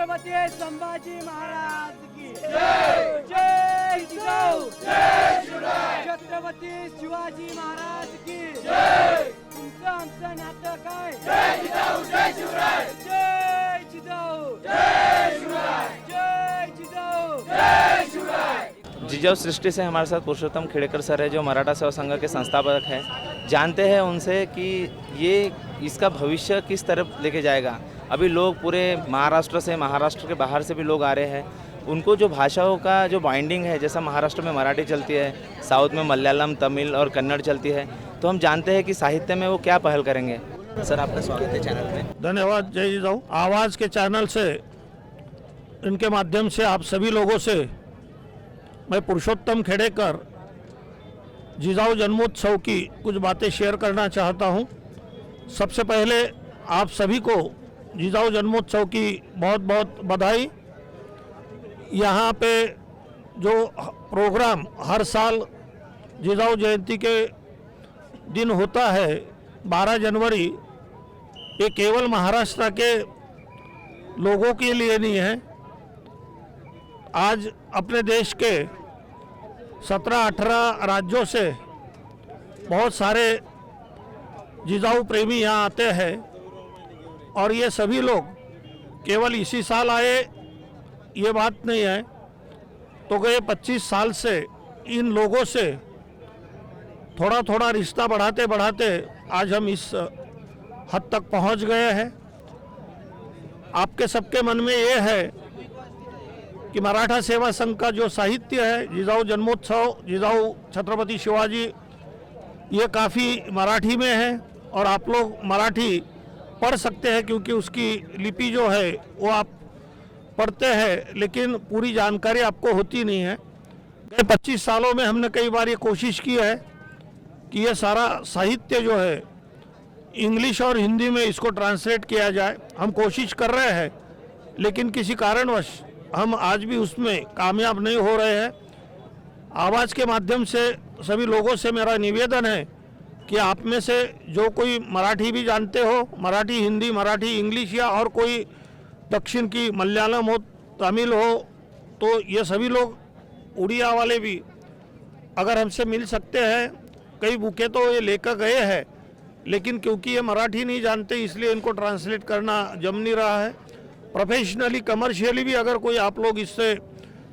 छत्रपती संभाजी महाराज की जय, जय जिजाऊ, जय शिवराय, छत्रपती शिवाजी महाराज की जय। तुमचं आमचं नातं काय? जय जिजाऊ, जय शिवराय, जय जिजाऊ, जय शिवराय, जय जिजाऊ, जय शिवराय। जिजाऊ सृष्टि से हमारे साथ पुरुषोत्तम खेड़ेकर सर है, जो मराठा सेवा संघ के संस्थापक हैं। जानते हैं उनसे कि ये इसका भविष्य किस तरफ लेके जाएगा। अभी लोग पूरे महाराष्ट्र से, महाराष्ट्र के बाहर से भी लोग आ रहे हैं। उनको जो भाषाओं का जो बाइंडिंग है, जैसा महाराष्ट्र में मराठी चलती है, साउथ में मलयालम, तमिल और कन्नड़ चलती है, तो हम जानते हैं कि साहित्य में वो क्या पहल करेंगे। सर, आपका स्वागत है चैनल में। धन्यवाद। जय जिजाऊ। आवाज़ के चैनल से, इनके माध्यम से आप सभी लोगों से मैं पुरुषोत्तम खेड़ेकर जिजाऊ जन्मोत्सव की कुछ बातें शेयर करना चाहता हूं। सबसे पहले आप सभी को जिजाऊ जन्मोत्सव की बहुत बहुत बधाई। यहाँ पे जो प्रोग्राम हर साल जिजाऊ जयंती के दिन होता है 12 जनवरी, ये केवल महाराष्ट्र के लोगों के लिए नहीं है। आज अपने देश के 17-18 राज्यों से बहुत सारे जिजाऊ प्रेमी यहाँ आते हैं और ये सभी लोग केवल इसी साल आए ये बात नहीं है, तो गए 25 साल से इन लोगों से थोड़ा थोड़ा रिश्ता बढ़ाते बढ़ाते आज हम इस हद तक पहुँच गए हैं। आपके सबके मन में ये है कि मराठा सेवा संघ का जो साहित्य है, जिजाऊ जन्मोत्सव, जिजाऊ छत्रपति शिवाजी, ये काफ़ी मराठी में है और आप लोग मराठी पढ़ सकते हैं क्योंकि उसकी लिपि जो है वो आप पढ़ते हैं, लेकिन पूरी जानकारी आपको होती नहीं है। गए 25 सालों में हमने कई बार ये कोशिश की है कि ये सारा साहित्य जो है इंग्लिश और हिंदी में इसको ट्रांसलेट किया जाए। हम कोशिश कर रहे हैं, लेकिन किसी कारणवश हम आज भी उसमें कामयाब नहीं हो रहे हैं। आवाज़ के माध्यम से सभी लोगों से मेरा निवेदन है कि आप में से जो कोई मराठी भी जानते हो, मराठी, हिंदी, मराठी, इंग्लिश या और कोई दक्षिण की मलयालम हो, तमिल हो, तो ये सभी लोग, उड़िया वाले भी अगर हमसे मिल सकते हैं। कई बुकें तो ये लेकर गए हैं, लेकिन क्योंकि ये मराठी नहीं जानते इसलिए इनको ट्रांसलेट करना जम नहीं रहा है। प्रोफेशनली, कमर्शियली भी अगर कोई आप लोग इससे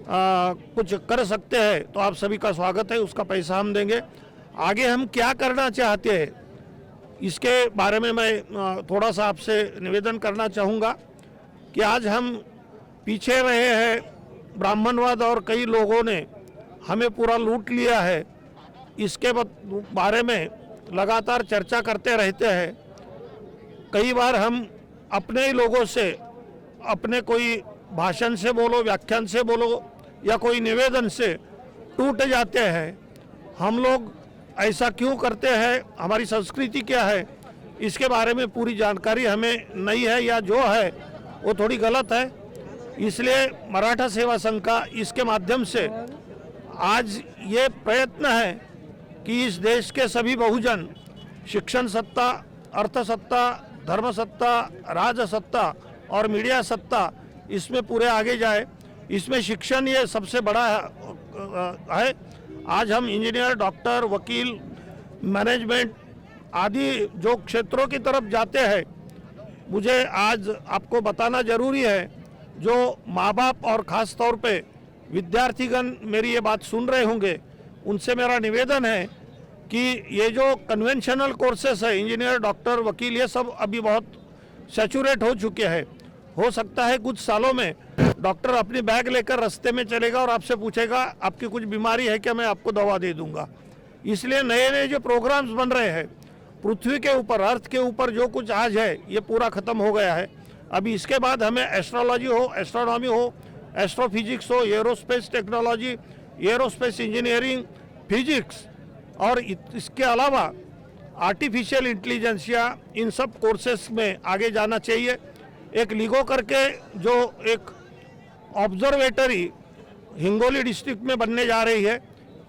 कुछ कर सकते हैं तो आप सभी का स्वागत है, उसका पैसा हम देंगे। आगे हम क्या करना चाहते हैं इसके बारे में मैं थोड़ा सा आपसे निवेदन करना चाहूँगा कि आज हम पीछे रहे हैं ब्राह्मणवाद और कई लोगों ने हमें पूरा लूट लिया है, इसके बारे में लगातार चर्चा करते रहते हैं। कई बार हम अपने ही लोगों से, अपने कोई भाषण से बोलो, व्याख्यान से बोलो या कोई निवेदन से टूट जाते हैं। हम लोग ऐसा क्यों करते हैं, हमारी संस्कृति क्या है, इसके बारे में पूरी जानकारी हमें नहीं है या जो है वो थोड़ी गलत है। इसलिए मराठा सेवा संघ का इसके माध्यम से आज ये प्रयत्न है कि इस देश के सभी बहुजन शिक्षण सत्ता, अर्थ सत्ता, धर्म सत्ता, राजसत्ता और मीडिया सत्ता, इसमें पूरे आगे जाए। इसमें शिक्षण ये सबसे बड़ा है। आज हम इंजीनियर, डॉक्टर, वकील, मैनेजमेंट आदि जो क्षेत्रों की तरफ जाते हैं, मुझे आज आपको बताना जरूरी है, जो माँ बाप और ख़ास तौर पे विद्यार्थीगण मेरी ये बात सुन रहे होंगे, उनसे मेरा निवेदन है कि ये जो कन्वेंशनल कोर्सेस है, इंजीनियर, डॉक्टर, वकील, ये सब अभी बहुत सैचुरेट हो चुके हैं। हो सकता है कुछ सालों में डॉक्टर अपनी बैग लेकर रास्ते में चलेगा और आपसे पूछेगा आपकी कुछ बीमारी है क्या, मैं आपको दवा दे दूंगा। इसलिए नए नए जो प्रोग्राम्स बन रहे हैं पृथ्वी के ऊपर, अर्थ के ऊपर, जो कुछ आज है ये पूरा ख़त्म हो गया है। अभी इसके बाद हमें एस्ट्रोलॉजी हो, एस्ट्रोनॉमी हो, एस्ट्रोफिजिक्स हो, aerospace technology, aerospace engineering, physics और इसके अलावा आर्टिफिशियल इंटेलिजेंस या इन सब कोर्सेस में आगे जाना चाहिए। एक लिगो करके जो एक ऑब्जर्वेटरी हिंगोली डिस्ट्रिक्ट में बनने जा रही है,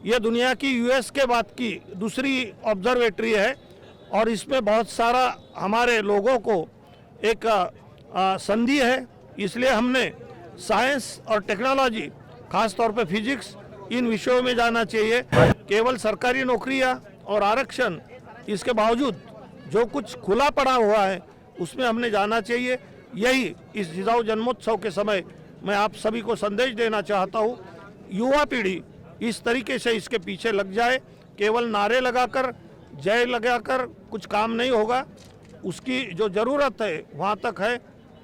ये दुनिया की यूएस के बाद की दूसरी ऑब्जर्वेटरी है और इसमें बहुत सारा हमारे लोगों को एक संधि है। इसलिए हमने साइंस और टेक्नोलॉजी, खास तौर पे फिजिक्स, इन विषयों में जाना चाहिए। केवल सरकारी नौकरियां और आरक्षण, इसके बावजूद जो कुछ खुला पड़ा हुआ है उसमें हमने जाना चाहिए। यही इस जिजाऊ जन्मोत्सव के समय मैं आप सभी को संदेश देना चाहता हूँ। युवा पीढ़ी इस तरीके से इसके पीछे लग जाए। केवल नारे लगाकर, जय लगाकर कुछ काम नहीं होगा। उसकी जो ज़रूरत है वहाँ तक है,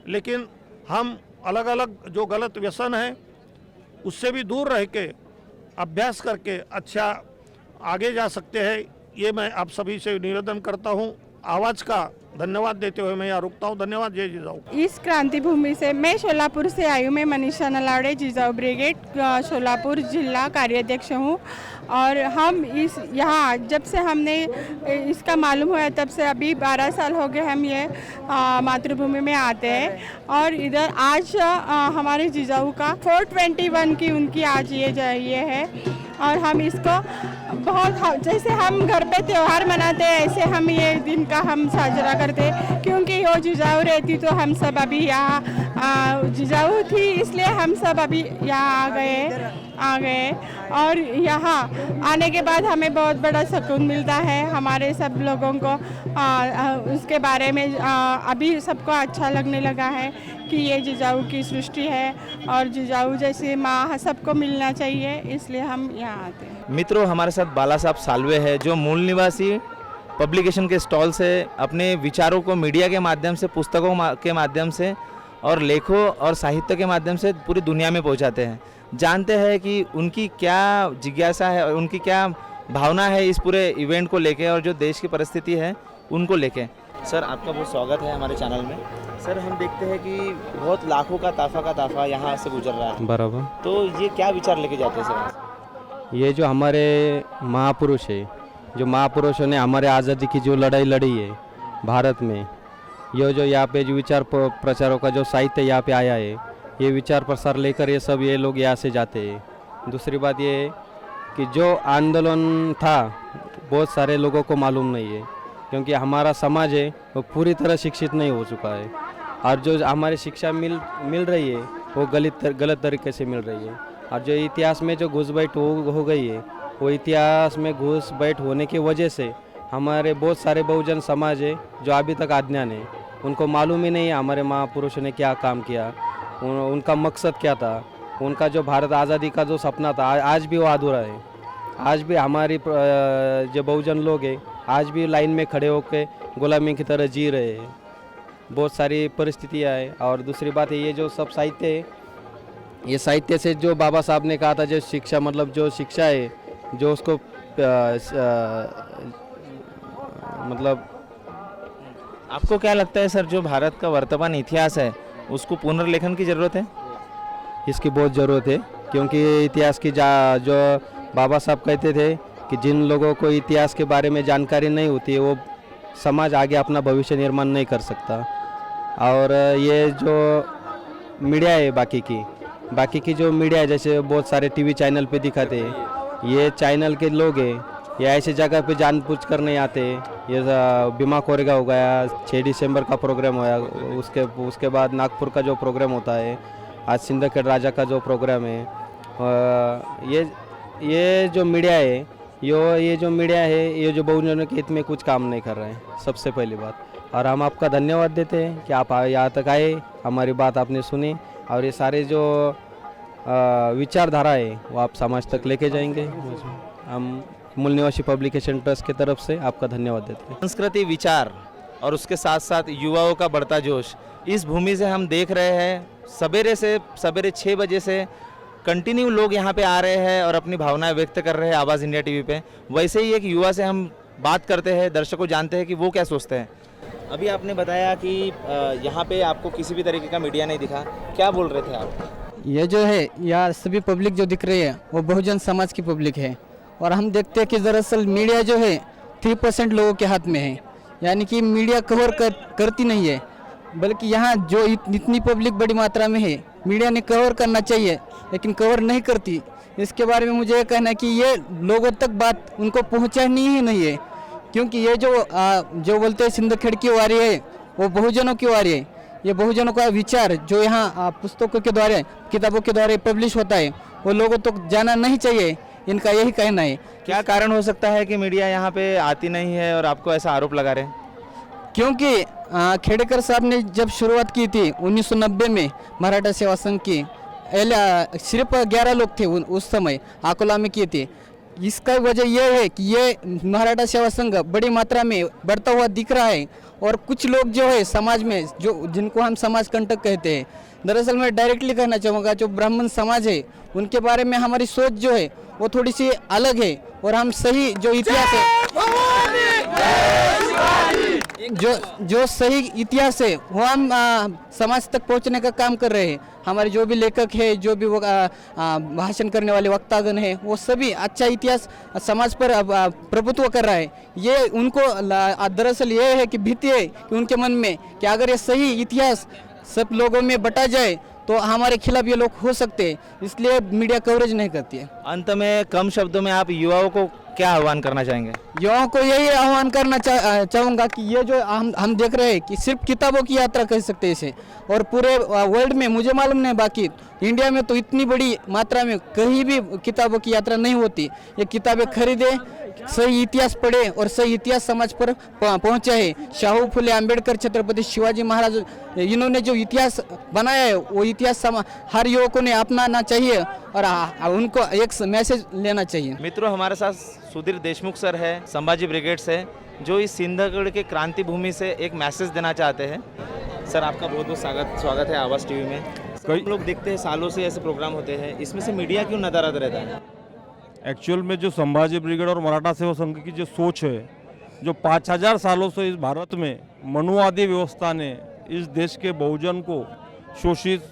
लेकिन हम अलग अलग जो गलत व्यसन है उससे भी दूर रह के अभ्यास करके अच्छा आगे जा सकते हैं। ये मैं आप सभी से निवेदन करता हूँ। आवाज़ का धन्यवाद देते हुए मैं यहाँ रुकता हूँ। धन्यवाद। जय जिजाऊ। इस क्रांति भूमि से मैं शोलापुर से आई हूँ। मैं मनीषा नलावड़े, जिजाऊ ब्रिगेड शोलापुर जिला कार्याध्यक्ष हूँ। और हम इस यहाँ जब से हमने इसका मालूम हुआ तब से अभी 12 साल हो गए हम ये मातृभूमि में आते हैं। और इधर आज हमारे जिजाऊ का 421 की उनकी आज ये है। और हम इसको बहुत, जैसे हम घर पे त्यौहार मनाते हैं ऐसे हम ये दिन का हम साजरा करते, क्योंकि वो जिजाऊ रहती तो हम सब अभी यहाँ जिजाऊ थी इसलिए हम सब अभी यहाँ आ गए। और यहाँ आने के बाद हमें बहुत बड़ा सुकून मिलता है। हमारे सब लोगों को उसके बारे में अभी सबको अच्छा लगने लगा है कि ये जिजाऊ की सृष्टि है और जिजाऊ जैसे माँ सबको मिलना चाहिए, इसलिए हम यहाँ आते हैं। मित्रों, हमारे साथ बाला साहब सालवे है जो मूल निवासी पब्लिकेशन के स्टॉल से अपने विचारों को मीडिया के माध्यम से, पुस्तकों के माध्यम से और लेखों और साहित्य के माध्यम से पूरी दुनिया में पहुंचाते हैं। जानते हैं कि उनकी क्या जिज्ञासा है और उनकी क्या भावना है इस पूरे इवेंट को लेके और जो देश की परिस्थिति है उनको लेके। सर, आपका बहुत स्वागत है हमारे चैनल में। सर, हम देखते हैं कि बहुत लाखों का ताफा यहाँ से गुजर रहा है। बराबर। तो ये क्या विचार लेके जाते हैं सर? ये जो हमारे महापुरुष है, जो महापुरुषों ने हमारे आज़ादी की जो लड़ाई लड़ी है भारत में, ये जो यहाँ पे जो विचार प्रचारों का जो साहित्य यहाँ पे आया है, ये विचार प्रसार लेकर ये सब ये लोग यहाँ से जाते हैं। दूसरी बात ये है कि जो आंदोलन था बहुत सारे लोगों को मालूम नहीं है, क्योंकि हमारा समाज है वो पूरी तरह शिक्षित नहीं हो चुका है। और जो हमारी शिक्षा मिल रही है वो गलत तरीके से मिल रही है। और जो इतिहास में जो घुसपैठ हो गई है, वो इतिहास में घुसपैठ होने की वजह से हमारे बहुत सारे बहुजन समाज है जो अभी तक अज्ञान है। उनको मालूम ही नहीं है हमारे महापुरुषों ने क्या काम किया, उनका मकसद क्या था, उनका जो भारत आज़ादी का जो सपना था आज भी वो अधूरा है। आज भी हमारी जो बहुजन लोग हैं आज भी लाइन में खड़े होकर गुलामी की तरह जी रहे हैं। बहुत सारी परिस्थितियाँ हैं। और दूसरी बात है, ये जो सब साहित्य है, ये साहित्य से जो बाबा साहब ने कहा था, जो शिक्षा मतलब जो शिक्षा है, जो उसको मतलब आपको क्या लगता है सर, जो भारत का वर्तमान इतिहास है उसको पुनर्लेखन की ज़रूरत है? इसकी बहुत ज़रूरत है, क्योंकि इतिहास की जो बाबा साहब कहते थे कि जिन लोगों को इतिहास के बारे में जानकारी नहीं होती है वो समाज आगे अपना भविष्य निर्माण नहीं कर सकता। और ये जो मीडिया है बाकी की जो मीडिया है, जैसे बहुत सारे टीवी चैनल पे दिखाते हैं, ये चैनल के लोग हैं ये ऐसी जगह पे जानबूझ कर नहीं आते। ये बीमा कोरेगा हो गया, 6 दिसंबर का प्रोग्राम होया, उसके बाद नागपुर का जो प्रोग्राम होता है, आज सिंदखेड़ राजा का जो प्रोग्राम है, ये जो मीडिया है ये जो बहुजनों के हित में कुछ काम नहीं कर रहे हैं, सबसे पहली बात। और हम आपका धन्यवाद देते हैं कि आप यहाँ तक आए, हमारी बात आपने सुनी और ये सारे जो विचारधारा है वो आप समाज तक लेके जाएंगे। हम मूल निवासी पब्लिकेशन ट्रस्ट की तरफ से आपका धन्यवाद देते हैं। संस्कृति, विचार और उसके साथ साथ युवाओं का बढ़ता जोश, इस भूमि से हम देख रहे हैं। सवेरे 6 बजे से कंटिन्यू लोग यहाँ पे आ रहे हैं और अपनी भावनाएं व्यक्त कर रहे हैं आवाज़ इंडिया टीवी पे। वैसे ही एक युवा से हम बात करते हैं, दर्शकों जानते हैं कि वो क्या सोचते हैं। अभी आपने बताया कि यहाँ पे आपको किसी भी तरीके का मीडिया नहीं दिखा, क्या बोल रहे थे आप? ये जो है यहाँ सभी पब्लिक जो दिख रही है वो बहुजन समाज की पब्लिक है। और हम देखते हैं कि दरअसल मीडिया जो है 3% लोगों के हाथ में है, यानी कि मीडिया कवर करती नहीं है। बल्कि यहाँ जो इतनी पब्लिक बड़ी मात्रा में है, मीडिया ने कवर करना चाहिए लेकिन कवर नहीं करती। इसके बारे में मुझे ये कहना है कि ये लोगों तक बात उनको पहुँचानी ही नहीं है, क्योंकि ये जो बोलते हैं सिंदखेड़ की वारी है वो बहुजनों की वारी है। ये बहुजनों का विचार जो यहाँ पुस्तकों के द्वारा, किताबों के द्वारा पब्लिश होता है, वो लोगों तक जाना नहीं चाहिए, इनका यही कहना है। क्या कारण हो सकता है कि मीडिया यहाँ पे आती नहीं है और आपको ऐसा आरोप लगा रहे हैं? क्योंकि खेड़ेकर साहब ने जब शुरुआत की थी 1990 में मराठा सेवा संघ की, सिर्फ 11 लोग थे उस समय अकोला में किए थे। इसका वजह यह है कि ये मराठा सेवा संघ बड़ी मात्रा में बढ़ता हुआ दिख रहा है और कुछ लोग जो है समाज में, जो जिनको हम समाज कंटक कहते हैं, दरअसल मैं डायरेक्टली कहना चाहूँगा जो ब्राह्मण समाज है उनके बारे में हमारी सोच जो है वो थोड़ी सी अलग है और हम सही जो इतिहास है, जो सही इतिहास है वो हम समाज तक पहुंचने का काम कर रहे हैं। हमारे जो भी लेखक है, जो भी भाषण करने वाले वक्तागण है, वो सभी अच्छा इतिहास समाज पर प्रभुत्व कर रहा है। ये उनको दरअसल ये है कि भीति है कि उनके मन में कि अगर ये सही इतिहास सब लोगों में बटा जाए तो हमारे खिलाफ ये लोग हो सकते हैं, इसलिए मीडिया कवरेज नहीं करती है। अंत में कम शब्दों में आप युवाओं को क्या आह्वान करना चाहेंगे? युवाओं को यही आह्वान करना चाहूँगा कि ये जो हम देख रहे हैं कि सिर्फ किताबों की यात्रा कह सकते हैं इसे, और पूरे वर्ल्ड में मुझे मालूम नहीं, बाकी इंडिया में तो इतनी बड़ी मात्रा में कहीं भी किताबों की यात्रा नहीं होती। ये किताबें खरीदे, सही इतिहास पढ़े और सही इतिहास समाज पर पहुंचा है। शाहू फुले, अंबेडकर, छत्रपति शिवाजी महाराज, इन्होंने जो इतिहास बनाया है वो इतिहास हर युवकों ने अपनाना चाहिए और उनको एक मैसेज लेना चाहिए। मित्रों, हमारे साथ सुधीर देशमुख सर है, संभाजी ब्रिगेड से, जो इस सिंधगढ़ के क्रांति भूमि से एक मैसेज देना चाहते हैं। सर, आपका बहुत बहुत स्वागत है आवाज़ टीवी में। कई लोग देखते हैं, सालों से ऐसे प्रोग्राम होते हैं, इसमें से मीडिया क्यों नदारद रहता है? एक्चुअल में जो संभाजी ब्रिगेड और मराठा सेवा संघ की जो सोच है, जो 5000 सालों से इस भारत में मनुवादी व्यवस्था ने इस देश के बहुजन को, शोषित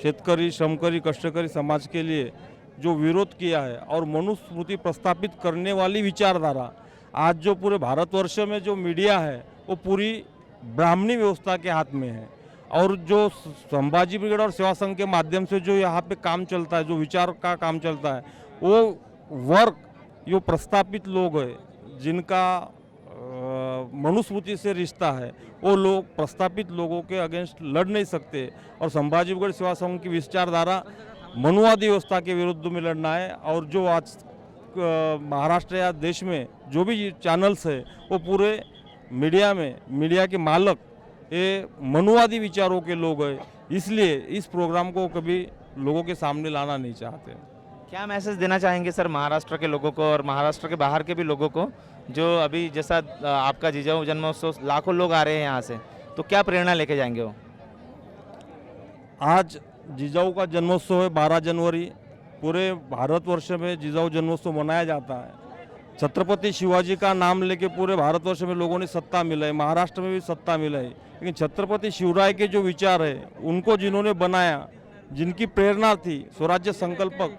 शेतकरी, श्रमकरी, कष्टकरी समाज के लिए जो विरोध किया है और मनुस्मृति प्रस्थापित करने वाली विचारधारा, आज जो पूरे भारतवर्ष में जो मीडिया है वो पूरी ब्राह्मणी व्यवस्था के हाथ में है। और जो संभाजी ब्रिगेड और सेवा संघ के माध्यम से जो यहाँ पे काम चलता है, जो विचार का काम चलता है, वो वर्ग जो प्रस्थापित लोग हैं, जिनका मनुस्मृति से रिश्ता है, वो लोग प्रस्थापित लोगों के अगेंस्ट लड़ नहीं सकते। और संभाजी ब्रिगेड सेवा संघ की विचारधारा मनुवादी व्यवस्था के विरुद्ध में लड़ना है। और जो आज महाराष्ट्र या देश में जो भी चैनल्स है वो पूरे मीडिया के मालक ये मनुवादी विचारों के लोग हैं, इसलिए इस प्रोग्राम को कभी लोगों के सामने लाना नहीं चाहते। क्या मैसेज देना चाहेंगे सर महाराष्ट्र के लोगों को और महाराष्ट्र के बाहर के भी लोगों को, जो अभी जैसा आपका जिजाऊ जन्मोत्सव लाखों लोग आ रहे हैं यहाँ से, तो क्या प्रेरणा लेके जाएंगे वो? आज जिजाऊ का जन्मोत्सव है 12 जनवरी, पूरे भारतवर्ष में जिजाऊ जन्मोत्सव मनाया जाता है। छत्रपति शिवाजी का नाम लेके पूरे भारतवर्ष में लोगों ने सत्ता मिला है, महाराष्ट्र में भी सत्ता मिला है, लेकिन छत्रपति शिवराय के जो विचार है, उनको जिन्होंने बनाया, जिनकी प्रेरणा थी स्वराज्य संकल्पक,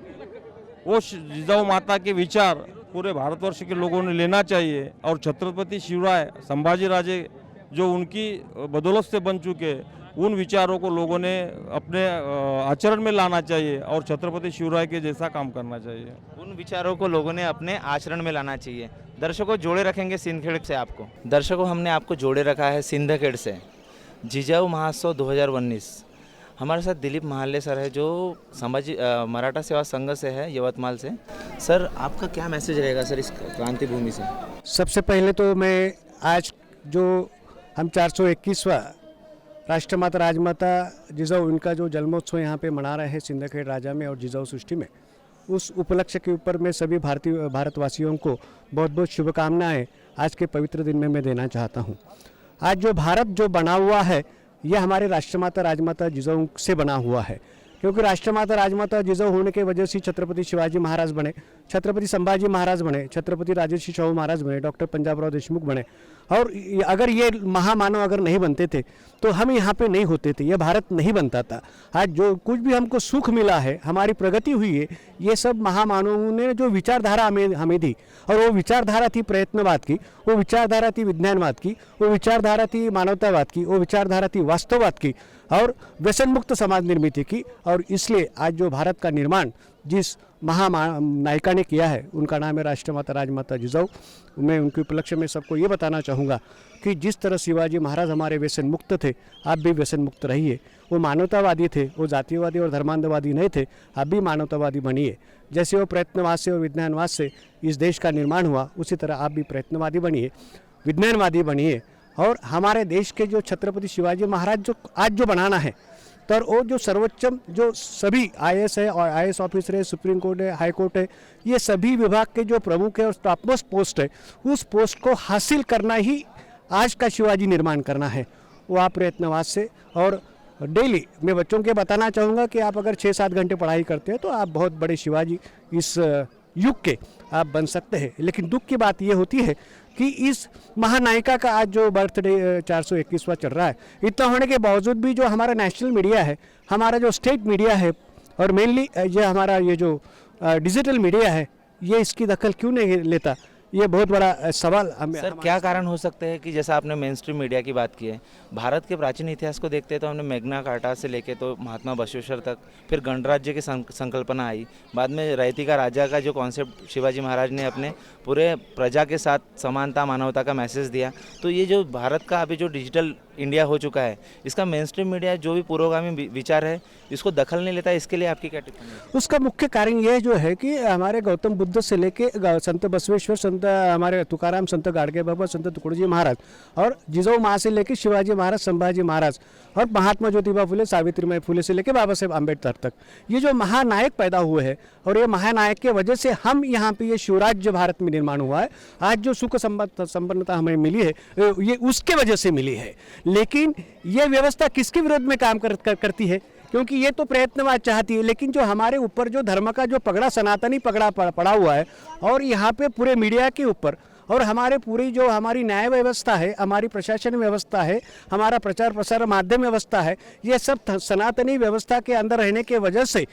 वो जिजाऊ माता के विचार पूरे भारतवर्ष के लोगों ने लेना चाहिए। और छत्रपति शिवराय, संभाजी राजे जो उनकी बदौलत से बन चुके, उन विचारों को लोगों ने अपने आचरण में लाना चाहिए और छत्रपति शिवराय के जैसा काम करना चाहिए। उन विचारों को लोगों ने अपने आचरण में लाना चाहिए। दर्शकों, जोड़े रखेंगे सिंधखेड़ से आपको। दर्शकों, हमने आपको जोड़े रखा है सिंधखेड़ से, जिजाऊ महोत्सव 2019। हमारे साथ दिलीप महाले सर है, जो संभाजी मराठा सेवा संघ से है, यवतमाल से। सर, आपका क्या मैसेज रहेगा सर इस क्रांति भूमि से? सबसे पहले तो मैं आज जो हम 421वां राष्ट्रमाता राजमाता जिजाऊ, इनका जो जन्मोत्सव यहाँ पे मना रहे हैं सिंधखेड़ राजा में और जिजाऊ सृष्टि में, उस उपलक्ष्य के ऊपर मैं सभी भारतवासियों को बहुत बहुत शुभकामनाएं आज के पवित्र दिन में मैं देना चाहता हूँ। आज जो भारत जो बना हुआ है, यह हमारे राष्ट्रमाता राजमाता जिजाऊ से बना हुआ है, क्योंकि राष्ट्रमाता राजमाता जिजाऊ होने के वजह से छत्रपति शिवाजी महाराज बने, छत्रपति संभाजी महाराज बने, छत्रपति राजर्षि शाहू महाराज बने, डॉक्टर पंजाबराव देशमुख बने। और अगर ये महामानव अगर नहीं बनते थे तो हम यहाँ पे नहीं होते थे, ये भारत नहीं बनता था। आज जो कुछ भी हमको सुख मिला है, हमारी प्रगति हुई है, ये सब महामानवों ने जो विचारधारा हमें दी, और वो विचारधारा थी प्रयत्नवाद की, वो विचारधारा थी विज्ञानवाद की, वो विचारधारा थी मानवतावाद की, वो विचारधारा थी वास्तववाद की और व्यसन मुक्त समाज निर्मित की। और इसलिए आज जो भारत का निर्माण जिस नायिका ने किया है उनका नाम है राष्ट्रमाता राजमाता जिजाऊ। मैं उनके उपलक्ष्य में सबको ये बताना चाहूँगा कि जिस तरह शिवाजी महाराज हमारे व्यसन मुक्त थे, आप भी व्यसन मुक्त रहिए। वो मानवतावादी थे, वो जातीयवादी और धर्मांधवादी नहीं थे, आप भी मानवतावादी बनिए। जैसे वो प्रयत्नवाद से और विज्ञानवाद से इस देश का निर्माण हुआ, उसी तरह आप भी प्रयत्नवादी बनिए, विज्ञानवादी बनिए। और हमारे देश के जो छत्रपति शिवाजी महाराज जो आज जो बनाना है, तो वो जो सर्वोच्चम जो सभी IAS है और IAS ऑफिसर है, सुप्रीम कोर्ट है, हाई कोर्ट है, ये सभी विभाग के जो प्रमुख है और टॉप मोस्ट पोस्ट है, उस पोस्ट को हासिल करना ही आज का शिवाजी निर्माण करना है। वो आप प्रयत्नवाद से और डेली मैं बच्चों के बताना चाहूँगा कि आप अगर 6-7 घंटे पढ़ाई करते हैं तो आप बहुत बड़े शिवाजी इस युग के आप बन सकते हैं। लेकिन दुख की बात ये होती है कि इस महानायिका का आज जो बर्थडे 421वां चल रहा है, इतना होने के बावजूद भी जो हमारा नेशनल मीडिया है, हमारा जो स्टेट मीडिया है और मेनली ये हमारा ये जो डिजिटल मीडिया है, ये इसकी दखल क्यों नहीं लेता, ये बहुत बड़ा सवाल हमें। सर क्या कारण हो सकते हैं कि जैसा आपने मेन स्ट्रीम मीडिया की बात की है, भारत के प्राचीन इतिहास को देखते हैं तो हमने मैग्ना कार्टा से लेके तो महात्मा बसवेश्वर तक, फिर गणराज्य की संकल्पना आई, बाद में रैयती का राजा का जो कॉन्सेप्ट शिवाजी महाराज ने अपने पूरे प्रजा के साथ समानता मानवता का मैसेज दिया। तो ये जो भारत का अभी जो डिजिटल इंडिया हो चुका है, इसका मेन स्ट्रीम मीडिया जो भी पुरोगामी विचार है इसको दखल नहीं लेता, इसके लिए आपकी क्या टिप्पणी है? उसका मुख्य कारण यह जो है कि हमारे गौतम बुद्ध से लेके संत बसवेश्वर, संत हमारे तुकाराम, संत गाडगे बाबा, संत तुकडोजी महाराज और जिजाऊ माँ से लेके शिवाजी महाराज, संभाजी महाराज और महात्मा ज्योतिबा फुले, सावित्रीबाई फुले से लेके बाबा साहेब अम्बेडकर तक, ये जो महानायक पैदा हुए हैं और ये महानायक के वजह से हम यहाँ पे ये शिवराज्य भारत में निर्माण हुआ है। आज जो सुख संपन्नता हमें मिली है ये उसके वजह से मिली है। लेकिन ये व्यवस्था किसके विरोध में काम करती है? क्योंकि ये तो प्रयत्नवाद चाहती है, लेकिन जो हमारे ऊपर जो धर्म का जो पगड़ा, सनातनी पगड़ा पड़ा हुआ है और यहाँ पे पूरे मीडिया के ऊपर और हमारे पूरी जो हमारी न्याय व्यवस्था है, हमारी प्रशासन व्यवस्था है, हमारा प्रचार प्रसार माध्यम व्यवस्था है, ये सब सनातनी व्यवस्था के अंदर रहने के वजह से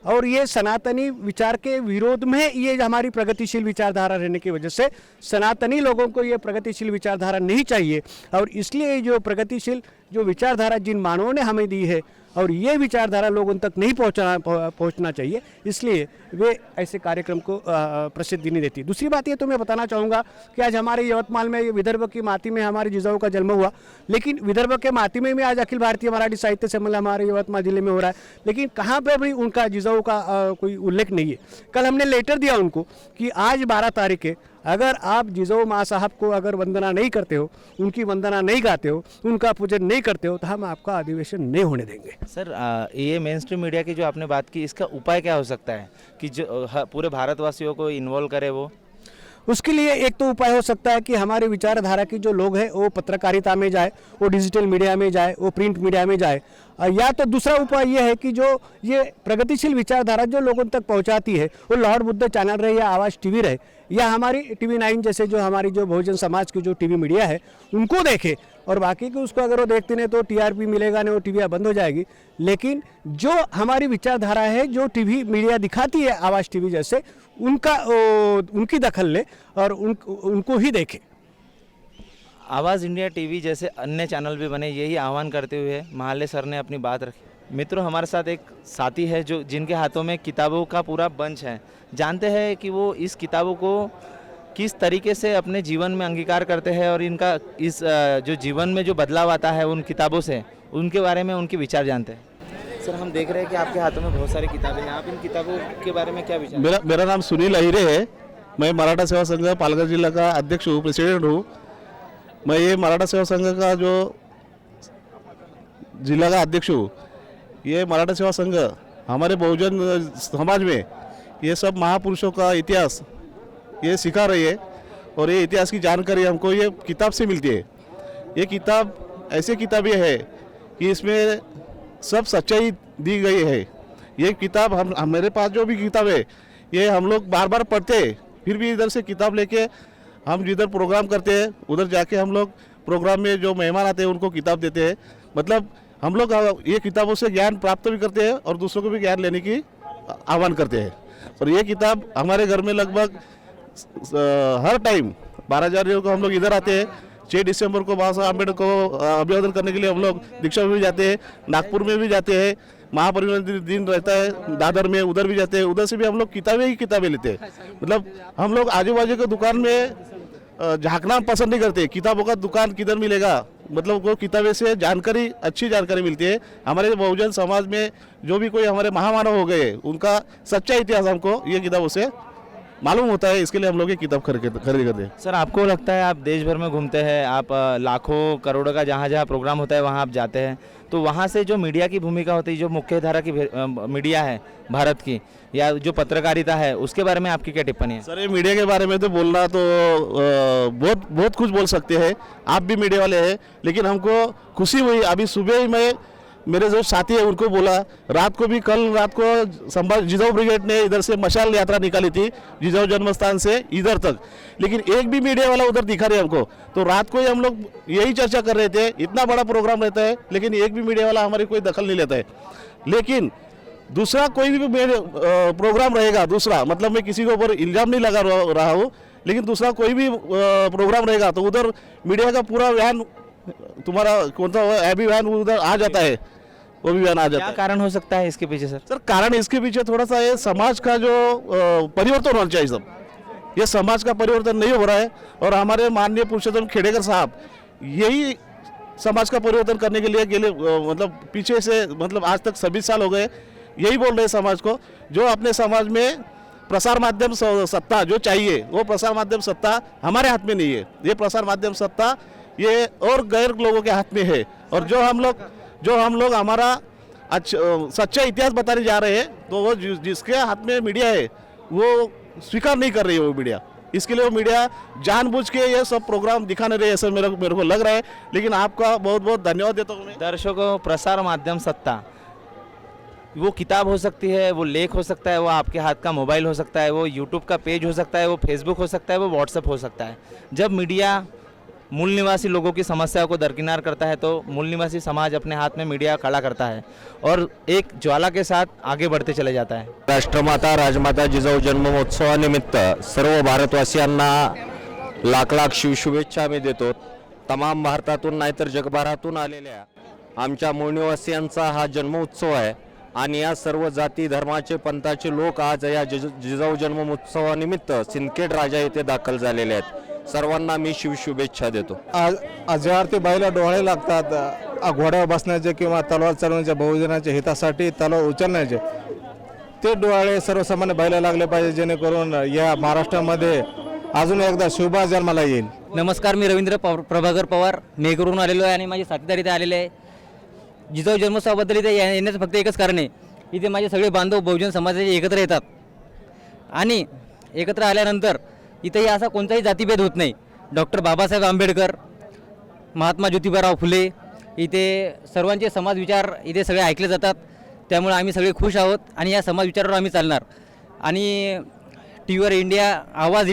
और ये सनातनी विचार के विरोध में ये हमारी प्रगतिशील विचारधारा रहने की वजह से सनातनी लोगों को ये प्रगतिशील विचारधारा नहीं चाहिए। और इसलिए जो प्रगतिशील जो विचारधारा जिन मानवों ने हमें दी है और ये विचारधारा लोगों तक नहीं पहुंचना चाहिए, इसलिए वे ऐसे कार्यक्रम को प्रसिद्धि नहीं देती। दूसरी बात ये तो मैं बताना चाहूँगा कि आज हमारे यवतमाल में विदर्भ की माटी में हमारे जिजाऊ का जन्म हुआ, लेकिन विदर्भ के माटी में भी आज अखिल भारतीय मराठी साहित्य सम्मेलन हमारे यवतमाल जिले में हो रहा है, लेकिन कहाँ पर भी उनका जिजाऊ का कोई उल्लेख नहीं है। कल हमने लेटर दिया उनको कि आज 12 तारीख है, अगर आप जिजाऊ माँ साहब को अगर वंदना नहीं करते हो, उनकी वंदना नहीं गाते हो, उनका पूजन नहीं करते हो, तो हम आपका अधिवेशन नहीं होने देंगे। सर ये मेन स्ट्रीम मीडिया की जो आपने बात की, इसका उपाय क्या हो सकता है कि जो पूरे भारतवासियों को इन्वॉल्व करे? वो उसके लिए एक तो उपाय हो सकता है कि हमारे विचारधारा के जो लोग हैं वो पत्रकारिता में जाए, वो डिजिटल मीडिया में जाए, वो प्रिंट मीडिया में जाए, या तो दूसरा उपाय ये है कि जो ये प्रगतिशील विचारधारा जो लोगों तक पहुंचाती है वो लाहौर बुद्ध चैनल रहे या आवाज़ टीवी रहे या हमारी TV9 जैसे जो हमारी जो बहुजन समाज की जो टीवी मीडिया है उनको देखे, और बाकी को उसको अगर वो देखते नहीं तो TRP मिलेगा नहीं, वो टीवियाँ बंद हो जाएगी। लेकिन जो हमारी विचारधारा है जो टीवी मीडिया दिखाती है आवाज़ टीवी जैसे, उनकी दखल ले और उनको ही देखे। आवाज़ इंडिया टीवी जैसे अन्य चैनल भी बने, यही आह्वान करते हुए महाले सर ने अपनी बात रखी। मित्रों, हमारे साथ एक साथी है जो जिनके हाथों में किताबों का पूरा बंच है। जानते हैं कि वो इस किताबों को किस तरीके से अपने जीवन में अंगीकार करते हैं और इनका इस जो जीवन में जो बदलाव आता है उन किताबों से, उनके बारे में उनके विचार जानते हैं। सर, हम देख रहे हैं कि आपके हाथों में बहुत सारी किताबें हैं, आप इन किताबों के बारे में क्या विचार? मेरा नाम सुनील अहिरे है, मैं मराठा सेवा संघ पालघर जिला का अध्यक्ष हूँ, प्रेसिडेंट हूँ। मैं ये मराठा सेवा संघ का जो जिला का अध्यक्ष हूँ। ये मराठा सेवा संघ हमारे बहुजन समाज में ये सब महापुरुषों का इतिहास ये सिखा रही है और ये इतिहास की जानकारी हमको ये किताब से मिलती है। ये किताब ऐसी किताब ये है कि इसमें सब सच्चाई दी गई है। ये किताब हम मेरे पास जो भी किताब है ये हम लोग बार बार पढ़ते हैं, फिर भी इधर से किताब लेके हम जिधर प्रोग्राम करते हैं उधर जाके हम लोग प्रोग्राम में जो मेहमान आते हैं उनको किताब देते हैं। मतलब हम लोग ये किताबों से ज्ञान प्राप्त भी करते हैं और दूसरों को भी ज्ञान लेने की आह्वान करते हैं। और ये किताब हमारे घर में लगभग हर टाइम 12 को हम लोग इधर आते हैं। 6 दिसंबर को बाबा साहब अम्बेडकर को अभिवादन करने के लिए हम लोग दीक्षा में भी जाते हैं, नागपुर में भी जाते हैं, महापरिनिर्वाण दिन रहता है दादर में, उधर भी जाते हैं, उधर से भी हम लोग किताबें ही किताबें लेते हैं। मतलब हम लोग आजू बाजू के दुकान में झांकना पसंद नहीं करते, किताबों का दुकान किधर मिलेगा, मतलब वो किताबें से जानकारी, अच्छी जानकारी मिलती है। हमारे बहुजन समाज में जो भी कोई हमारे महामानव हो गए उनका सच्चा इतिहास हमको ये किताबों से मालूम होता है, इसके लिए हम लोग ये किताब खरीद करते हैं। सर आपको लगता है आप देश भर में घूमते हैं, आप लाखों करोड़ों का जहाँ जहाँ प्रोग्राम होता है वहाँ आप जाते हैं, तो वहाँ से जो मीडिया की भूमिका होती है, जो मुख्य धारा की मीडिया है भारत की या जो पत्रकारिता है, उसके बारे में आपकी क्या टिप्पणी है? सर ये मीडिया के बारे में तो बोलना तो बहुत कुछ बोल सकते हैं, आप भी मीडिया वाले हैं, लेकिन हमको खुशी हुई अभी सुबह ही मैं मेरे जो साथी है उनको बोला, रात को भी कल रात को जिजाऊ ब्रिगेड ने इधर से मशाल यात्रा निकाली थी जिजाऊ जन्मस्थान से इधर तक, लेकिन एक भी मीडिया वाला उधर दिखा रहे हमको। तो रात को ही हम लोग यही चर्चा कर रहे थे, इतना बड़ा प्रोग्राम रहता है लेकिन एक भी मीडिया वाला हमारी कोई दखल नहीं लेता है। लेकिन दूसरा कोई भी प्रोग्राम रहेगा, दूसरा मतलब मैं किसी के ऊपर इल्ज़ाम नहीं लगा रहा हूँ, लेकिन दूसरा कोई भी प्रोग्राम रहेगा तो उधर मीडिया का पूरा वैन, तुम्हारा कौन सा एबी वैन उधर आ जाता है, वो भी वैन आ जाता है। क्या कारण हो सकता है इसके पीछे सर? सर कारण इसके पीछे थोड़ा सा ये समाज का जो परिवर्तन होना चाहिए, सब ये समाज का परिवर्तन नहीं हो रहा है। और हमारे माननीय पुरुषोत्तम खेड़ेकर साहब यही समाज का परिवर्तन करने के लिए मतलब पीछे से मतलब आज तक 26 साल हो गए यही बोल रहे हैं समाज को, जो अपने समाज में प्रसार माध्यम सत्ता जो चाहिए वो प्रसार माध्यम सत्ता हमारे हाथ में नहीं है, ये प्रसार माध्यम सत्ता ये और गैर लोगों के हाथ में है। और जो हम लोग हमारा सच्चा इतिहास बताने जा रहे हैं तो वो जिसके हाथ में मीडिया है वो स्वीकार नहीं कर रही है वो मीडिया, इसके लिए वो मीडिया जानबूझ के ये सब प्रोग्राम दिखाने रहे ऐसा मेरे को लग रहा है। लेकिन आपका बहुत बहुत धन्यवाद देता हूँ मैं। दर्शकों, प्रसार माध्यम सत्ता वो किताब हो सकती है, वो लेख हो सकता है, वो आपके हाथ का मोबाइल हो सकता है, वो यूट्यूब का पेज हो सकता है, वो फेसबुक हो सकता है, वो व्हाट्सएप हो सकता है। जब मीडिया मूल निवासी लोगों की समस्याओं को दरकिनार करता है तो मूल निवासी समाज अपने हाथ में मीडिया खड़ा करता है और एक ज्वाला के साथ आगे बढ़ते चले जाता है। राष्ट्रमाता राजमाता जिजाऊ जन्म महोत्सवानिमित्त सर्व भारतवासियांना लाख लाख शुभेच्छा मी देतो। तमाम भारतातून नाहीतर जगभरातून आलेल्या आमच्या मूळ निवासियांचा हा जन्म उत्सव आहे आणि या सर्व जाती धर्माचे पंथाचे लोक आज या जिजाऊ जन्म महोत्सवानिमित्त सिंदखेड राजा येथे दाखल झालेले आहेत। सर्वांना मी शुभेच्छा देतो। आजार ते बैला डोळे लागतात, घोड्यावर बसण्याचे किंवा तलवार चालवण्याच्या बहुजनाच्या हितासाठी तलवार उचलण्याचे ते डोळे सर्वसामान्य बैला लागले पाहिजे, जेणेकरून या महाराष्ट्रामध्ये अजून एकदा शुभ जन्माला येईल। नमस्कार, मी रवींद्र प्रभाकर पवार मेघरून आलेलो आहे आणि माझे साथीदार इथे आलेले आहे। जिजाऊ जन्मोत्सवाबद्दल इथे येण्याचं फक्त एकच कारण आहे, इथे माझे सगळे बांधव बहुजन समाजाचे एकत्र येतात आणि एकत्र आल्यानंतर इथेही असा कोणताही जातीभेद होत नाही। डॉक्टर बाबासाहेब आंबेडकर, महात्मा ज्योतिबाराव फुले, इथे सर्वांचे समाज विचार इथे सगळे ऐकले जातात, त्यामुळे आम्ही सगळे खुश आहोत आणि या समाज विचारावर आम्ही चालणार। आणि टी व्हीवर आवाज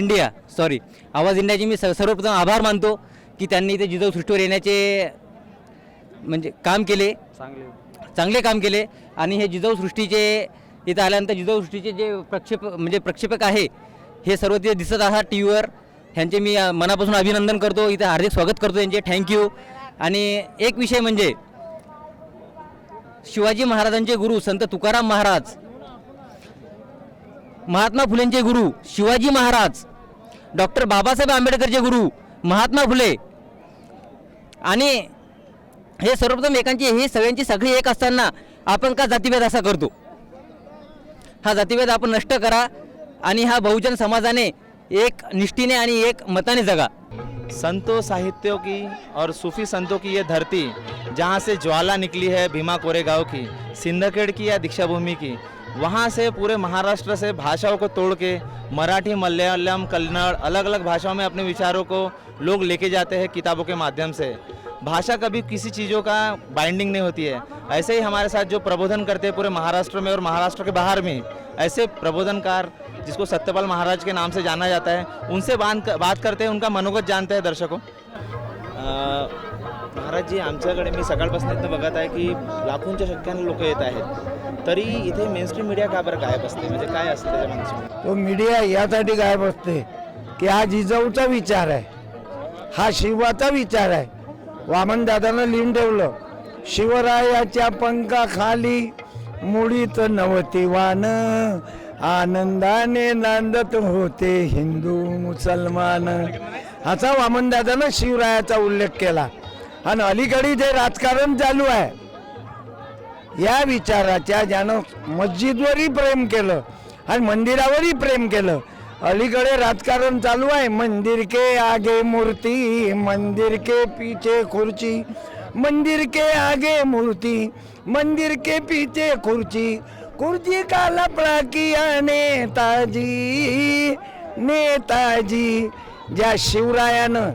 इंडियाचे मी सर्वप्रथम आभार मानतो की त्यांनी इथे जिजाऊ सृष्टीवर येण्याचे म्हणजे काम केले, चांगले काम केले आणि हे जिजाऊ सृष्टीचे इथं आल्यानंतर जिजाऊ सृष्टीचे जे प्रक्षेपक आहे हे सर्व ते दिसत आहात टी व्हीवर, ह्यांचे मी मनापासून अभिनंदन करतो, इथे हार्दिक स्वागत करतो यांचे, थँक्यू। आणि एक विषय म्हणजे शिवाजी महाराजांचे गुरु संत तुकाराम महाराज, महात्मा फुलेंचे गुरु शिवाजी महाराज, डॉक्टर बाबासाहेब आंबेडकरचे गुरु महात्मा फुले आणि हे सर्वप्रथम हे सगळ्यांची सगळी एक असताना आपण का जातीभेद असा करतो? हा जातीभेद आपण नष्ट करा आणि हा बहुजन समाजाने एक निष्ठेने आणि एक मताने जगा। संतों साहित्यों की और सूफी संतों की ये धरती जहाँ से ज्वाला निकली है भीमा कोरेगांव की, सिंदखेड़ की या दीक्षाभूमि की, वहाँ से पूरे महाराष्ट्र से भाषाओं को तोड़ के मराठी, मलयालम, कन्नड़ अलग अलग भाषाओं में अपने विचारों को लोग लेके जाते हैं किताबों के माध्यम से। भाषा कभी किसी चीज़ों का बाइंडिंग नहीं होती है। ऐसे ही हमारे साथ जो प्रबोधन करते हैं पूरे महाराष्ट्र में और महाराष्ट्र के बाहर में, ऐसे प्रबोधनकार जिसको सत्यपाल महाराज के नाम से जाना जाता है, उनसे बात करते हैं, उनका मनोगत जानते हैं दर्शकों। महाराज जी, आमच्याकडे मी सकाळपासून इथं बघत आहे की लाखोंच्या संख्येने लोक येत आहेत, तरी इथे मेनस्ट्रीम मीडिया का बरं गायब असते, म्हणजे काय असतं त्याच्या मागचं? तो मीडिया यासाठी गायब असते की हा जिजाऊचा विचार आहे, हा शिवाचा विचार आहे। वामनदादांना लिहून ठेवलं, शिवरायाच्या पंखाखाली मुळीत नवती वान आनंदाने नांदत होते हिंदू मुसलमान. असा वामनदादानं शिवरायाचा उल्लेख केला. आणि अलीकडे जे राजकारण चालू आहे या विचाराच्या ज्यानं मस्जिदवरही प्रेम केलं आणि मंदिरावरही प्रेम केलं. अलीकडे राजकारण चालू आहे. मंदिर के आगे मूर्ति मंदिर के पीछे खुर्ची मंदिर के आगे मूर्ति मंदिर के पीछे खुर्ची कुर्सी का लफड़ा किया नेताजी नेताजी. ज्या शिवरायानं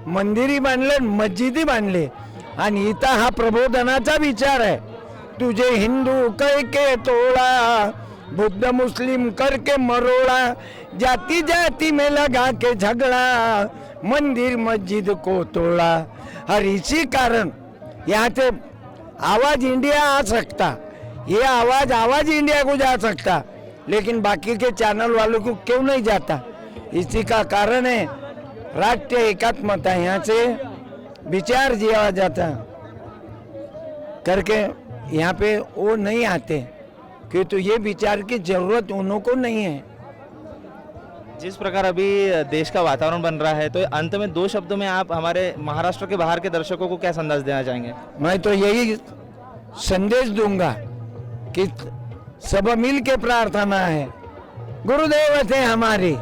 मंदिरी बांधले मस्जिदी बांधले आणि इथं हा प्रबोधनाचा विचार आहे. तुझे हिंदू करके तोड़ा बुद्ध मुस्लिम करके मरोड़ा जाति जाति में लगा के झगड़ा मंदिर मस्जिद को तोड़ा. और इसी कारण यहाँ से आवाज इंडिया आ सकता, ये आवाज इंडिया को जा सकता, लेकिन बाकी के चैनल वालों को क्यों नहीं जाता. इसी का कारण है राष्ट्रीय एकात्मता. यहाँ से विचार दिया जाता करके यहाँ पे वो नहीं आते कि तो ये विचार की जरूरत उन्हों को नहीं है. जिस प्रकार अभी देश का वातावरण बन रहा है, तो अंत में 2 शब्दों में आप हमारे महाराष्ट्र के बाहर के दर्शकों को क्या संदेश देना चाहेंगे? मैं तो यही संदेश दूंगा कि सब मिल के प्रार्थना है. गुरुदेव थे हमारे,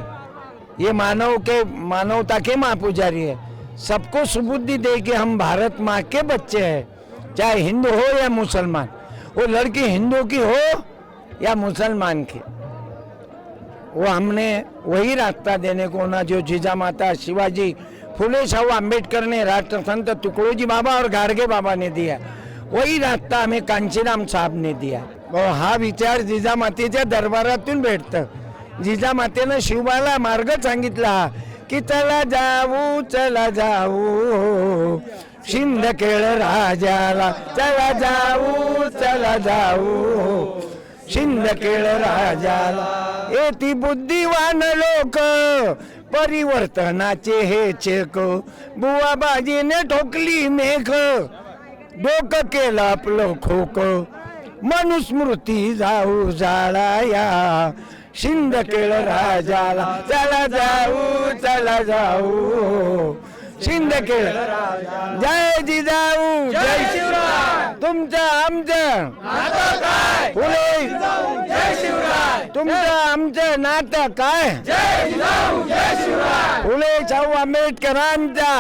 ये मानवता के माँ पुजारी है. सबको सुबुद्धि दे के हम भारत माँ के बच्चे हैं, चाहे हिंदू हो या मुसलमान. वो लड़की हिंदू की हो या मुसलमान की, वो हमने वही रास्ता देने को ना जो जिजामाता शिवाजी फुले शाहू आम्बेडकर ने, राष्ट्रसंत तुकडोजी बाबा और गाडगे बाबा ने दिया, वही रास्ता हमें कांशीराम साहब ने दिया. और हा विचार जिजामातेच्या दरबारातून भेटतं. जिजामातेनं शिवबाला मार्ग सांगितला की चला जाऊ शिंदखेड राजाला, चला जाऊ शिंदखेड राजाला. येती बुद्धिवान लोक परिवर्तनाचे हे चेक, बुवाबाजीने ठोकली मेघ डोकं केलं आपलं खोक. मनुस्मृती जाऊ जाळाया शिंदखेड राजाला, चला जाऊ शिंदखेड. जय जिजाऊ जय शिवराय. तुमचं आमचं फुले तुमचं आमचं नातं काय? फुले शाहू आंबेडकरांचा